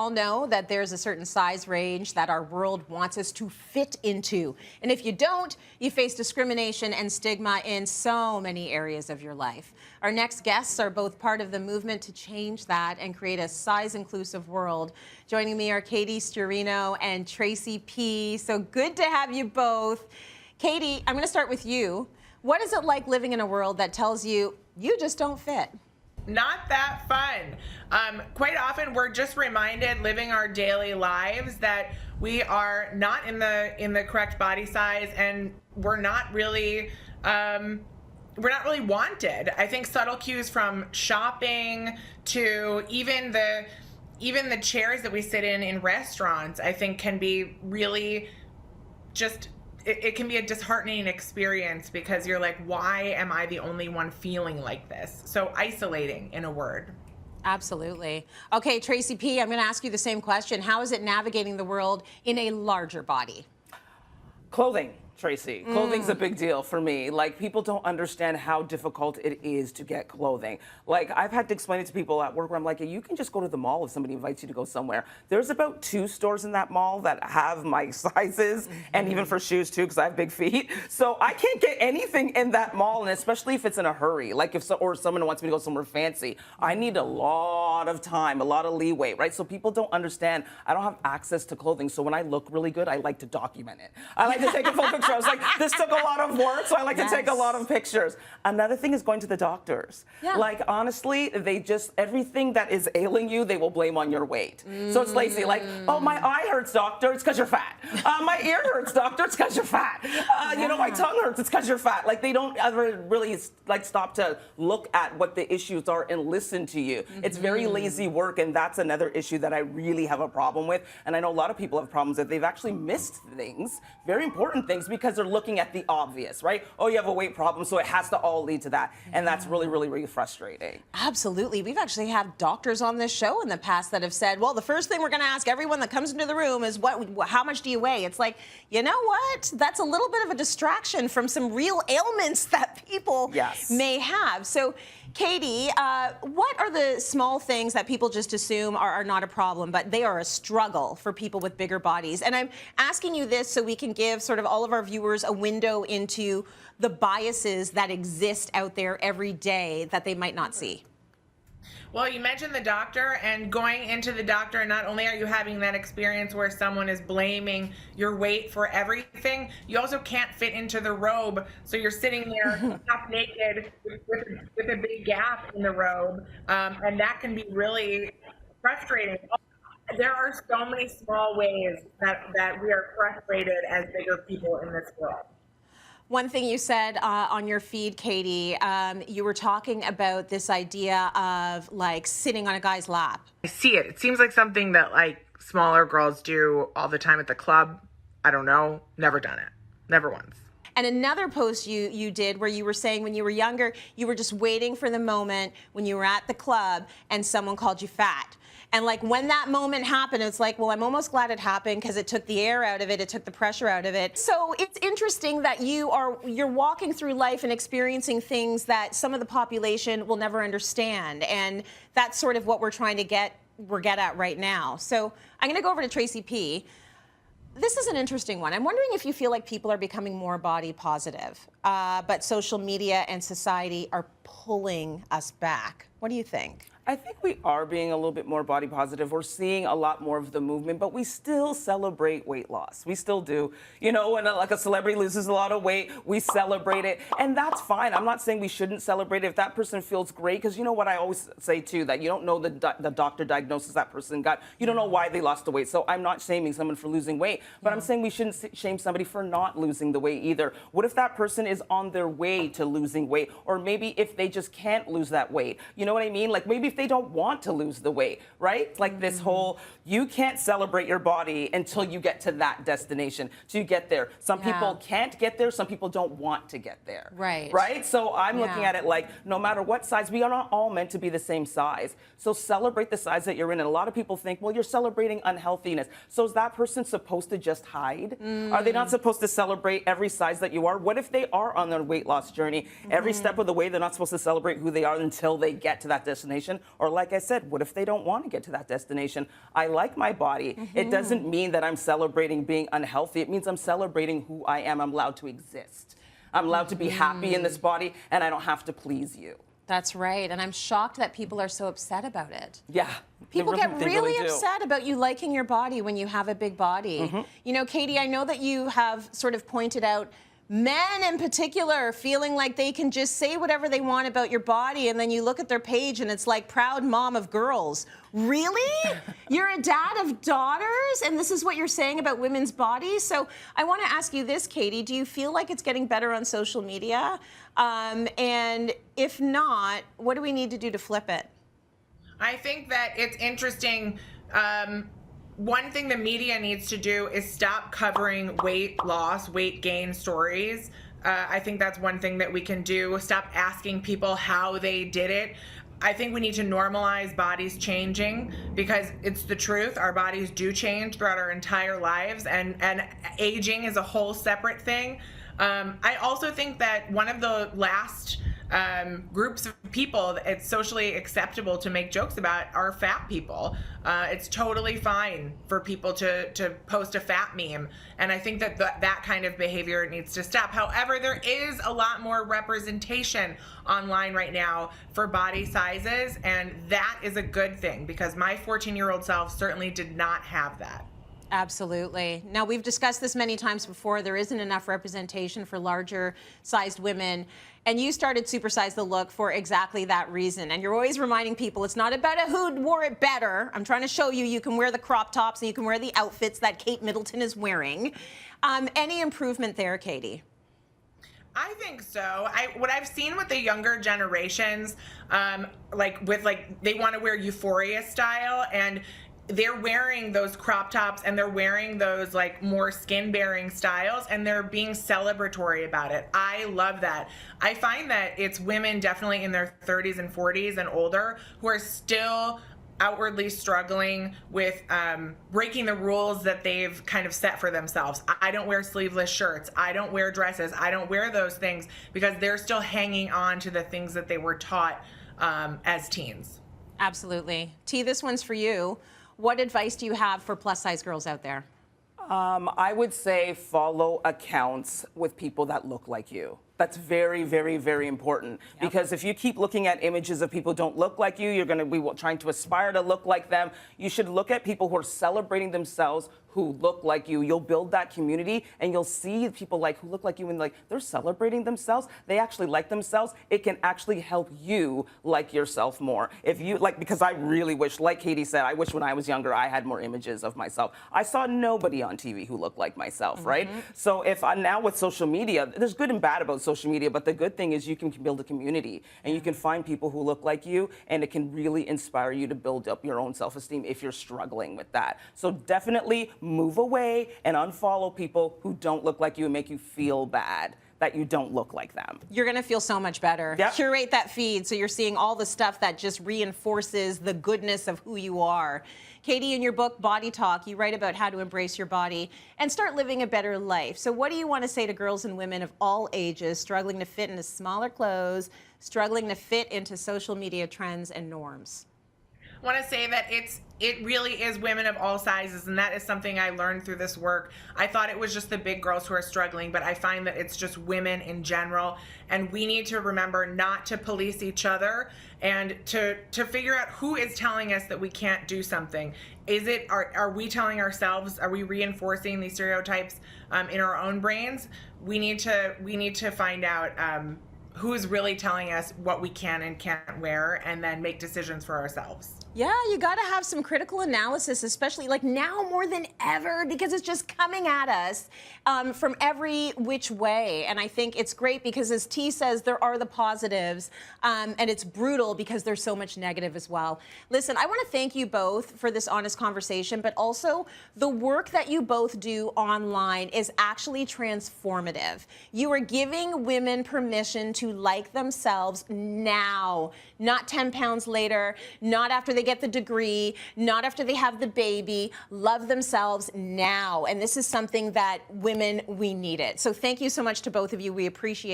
all know that there's a certain size range that our world wants us to fit into. And if you don't, you face discrimination and stigma in so many areas of your life. Our next guests are both part of the movement to change that and create a size-inclusive world. Joining me are Katie Sturino and Tracy Peart. So good to have you both. Katie, I'm going to start with you. What is it like living in a world that tells you, you just don't fit? Not that fun. Quite often we're just reminded living our daily lives that we are not in the correct body size, and we're not really wanted. I think subtle cues from shopping to even the chairs that we sit in restaurants, I think can be really just it can be a disheartening experience because you're like, why am I the only one feeling like this? So isolating, in a word. Absolutely. Okay, Tracy P., I'm going to ask you the same question. How is it navigating the world in a larger body? Clothing, Tracy. Clothing's a big deal for me. Like, people don't understand how difficult it is to get clothing. Like, I've had to explain it to people at work where I'm like, you can just go to the mall if somebody invites you to go somewhere. There's about 2 stores in that mall that have my sizes, and even for shoes too, because I have big feet. So I can't get anything in that mall, and especially if it's in a hurry. Like or someone wants me to go somewhere fancy. I need a lot of time, a lot of leeway, right? So people don't understand. I don't have access to clothing, so when I look really good, I like to document it. I like to take a full picture. I was like, this took a lot of work, so I like to take a lot of pictures. Another thing is going to the doctors. Yeah. Like, honestly, they just, everything that is ailing you, they will blame on your weight. So it's lazy. Like, oh, my eye hurts, doctor, it's because you're fat. My ear hurts, doctor, it's because you're fat. You know, my tongue hurts, it's because you're fat. Like, they don't ever really, like, stop to look at what the issues are and listen to you. It's very lazy work, and that's another issue that I really have a problem with. And I know a lot of people have problems that they've actually missed things, very important things, because they're looking at the obvious, right? Oh, you have a weight problem, so it has to all lead to that. And that's really, really, really frustrating. Absolutely. We've actually had doctors on this show in the past that have said, well, the first thing we're going to ask everyone that comes into the room is, how much do you weigh? It's like, you know what? That's a little bit of a distraction from some real ailments that people may have. So, Katie, what are the small things that people just assume are not a problem, but they are a struggle for people with bigger bodies? And I'm asking you this so we can give sort of all of our viewers a window into the biases that exist out there every day that they might not see. Well, you mentioned the doctor, and going into the doctor, not only are you having that experience where someone is blaming your weight for everything, you also can't fit into the robe. So you're sitting there half naked with a big gap in the robe, and that can be really frustrating. There are so many small ways that we are frustrated as bigger people in this world. One thing you said on your feed, Katie, you were talking about this idea of like sitting on a guy's lap. I see it. It seems like something that like smaller girls do all the time at the club. I don't know. Never done it. Never once. And another post you did where you were saying when you were younger, you were just waiting for the moment when you were at the club and someone called you fat. And like when that moment happened, it's like, well, I'm almost glad it happened because it took the air out of it. It took the pressure out of it. So it's interesting that you're walking through life and experiencing things that some of the population will never understand. And that's sort of what we're trying to get at right now. So I'm going to go over to Tracy P. This is an interesting one. I'm wondering if you feel like people are becoming more body positive, but social media and society are pulling us back. What do you think? I think we are being a little bit more body positive. We're seeing a lot more of the movement, but we still celebrate weight loss. We still do. You know, when like a celebrity loses a lot of weight, we celebrate it, and that's fine. I'm not saying we shouldn't celebrate it if that person feels great, because you know what I always say too, that you don't know the doctor diagnosis that person got. You don't know why they lost the weight. So I'm not shaming someone for losing weight, but I'm saying we shouldn't shame somebody for not losing the weight either. What if that person is on their way to losing weight, or maybe if they just can't lose that weight? You know what I mean? Like maybe if they don't want to lose the weight, right? Like this whole, you can't celebrate your body until you get to that destination, till you get there. Some people can't get there, some people don't want to get there. Right. Right? So I'm looking at it like, no matter what size, we are not all meant to be the same size. So celebrate the size that you're in. And a lot of people think, well, you're celebrating unhealthiness. So is that person supposed to just hide? Are they not supposed to celebrate every size that you are? What if they are on their weight loss journey? Every step of the way, they're not supposed supposed to celebrate who they are until they get to that destination? Or like I said, what if they don't want to get to that destination? I like my body. It doesn't mean that I'm celebrating being unhealthy. It means I'm celebrating who I am. I'm allowed to exist. I'm allowed to be happy in this body, and I don't have to please you. That's right. And I'm shocked that people are so upset about it. Yeah. People get really do. upset about you liking your body when you have a big body. You know, Katie, I know that you have sort of pointed out men in particular feeling like they can just say whatever they want about your body, and then you look at their page and it's like proud mom of girls. Really? You're a dad of daughters, and this is what you're saying about women's bodies? So I want to ask you this, Katie. Do you feel like it's getting better on social media? And if not, what do we need to do to flip it? I think that it's interesting. One thing the media needs to do is stop covering weight loss, weight gain stories. I think that's one thing that we can do. Stop asking people how they did it. I think we need to normalize bodies changing, because it's the truth. Our bodies do change throughout our entire lives, and aging is a whole separate thing. I also think that one of the last groups of people that it's socially acceptable to make jokes about are fat people. It's totally fine for people to post a fat meme, and I think that that kind of behavior needs to stop. However, there is a lot more representation online right now for body sizes, and that is a good thing, because my 14-year-old self certainly did not have that. Absolutely. Now, we've discussed this many times before. There isn't enough representation for larger sized women. And you started Supersize the Look for exactly that reason. And you're always reminding people it's not about who wore it better. I'm trying to show you you can wear the crop tops and you can wear the outfits that Kate Middleton is wearing. Any improvement there, Katie? I think so. What I've seen with the younger generations, they want to wear Euphoria style, and they're wearing those crop tops and they're wearing those like more skin bearing styles, and they're being celebratory about it. I love that. I find that it's women definitely in their 30s and 40s and older who are still outwardly struggling with breaking the rules that they've kind of set for themselves. I don't wear sleeveless shirts. I don't wear dresses. I don't wear those things, because they're still hanging on to the things that they were taught as teens. Absolutely. T, this one's for you. What advice do you have for plus size girls out there? I would say follow accounts with people that look like you. That's very, very, very important. Yep. Because if you keep looking at images of people who don't look like you, you're going to be trying to aspire to look like them. You should look at people who are celebrating themselves, who look like you. You'll build that community, and you'll see people who look like you, and they're celebrating themselves. They actually like themselves. It can actually help you like yourself more. If you because I really wish, like Katie said, I wish when I was younger I had more images of myself. I saw nobody on TV who looked like myself, right? So if now with social media, there's good and bad about social media, but the good thing is you can build a community, and you can find people who look like you, and it can really inspire you to build up your own self-esteem if you're struggling with that. So definitely move away and unfollow people who don't look like you and make you feel bad that you don't look like them. You're going to feel so much better. Yep. Curate that feed so you're seeing all the stuff that just reinforces the goodness of who you are. Katie, in your book, Body Talk, you write about how to embrace your body and start living a better life. So what do you want to say to girls and women of all ages struggling to fit into smaller clothes, struggling to fit into social media trends and norms? I want to say that it really is women of all sizes, and that is something I learned through this work. I thought it was just the big girls who are struggling, but I find that it's just women in general, and we need to remember not to police each other and to figure out who is telling us that we can't do something. Are we telling ourselves, are we reinforcing these stereotypes in our own brains? We need to find out who is really telling us what we can and can't wear, and then make decisions for ourselves. Yeah, you got to have some critical analysis, especially now more than ever, because it's just coming at us from every which way. And I think it's great because, as T says, there are the positives, and it's brutal because there's so much negative as well. Listen, I want to thank you both for this honest conversation, but also the work that you both do online is actually transformative. You are giving women permission to like themselves now, not 10 pounds later, not after they get the degree, not after they have the baby. Love themselves now. And this is something that women, we need it. So thank you so much to both of you. We appreciate it.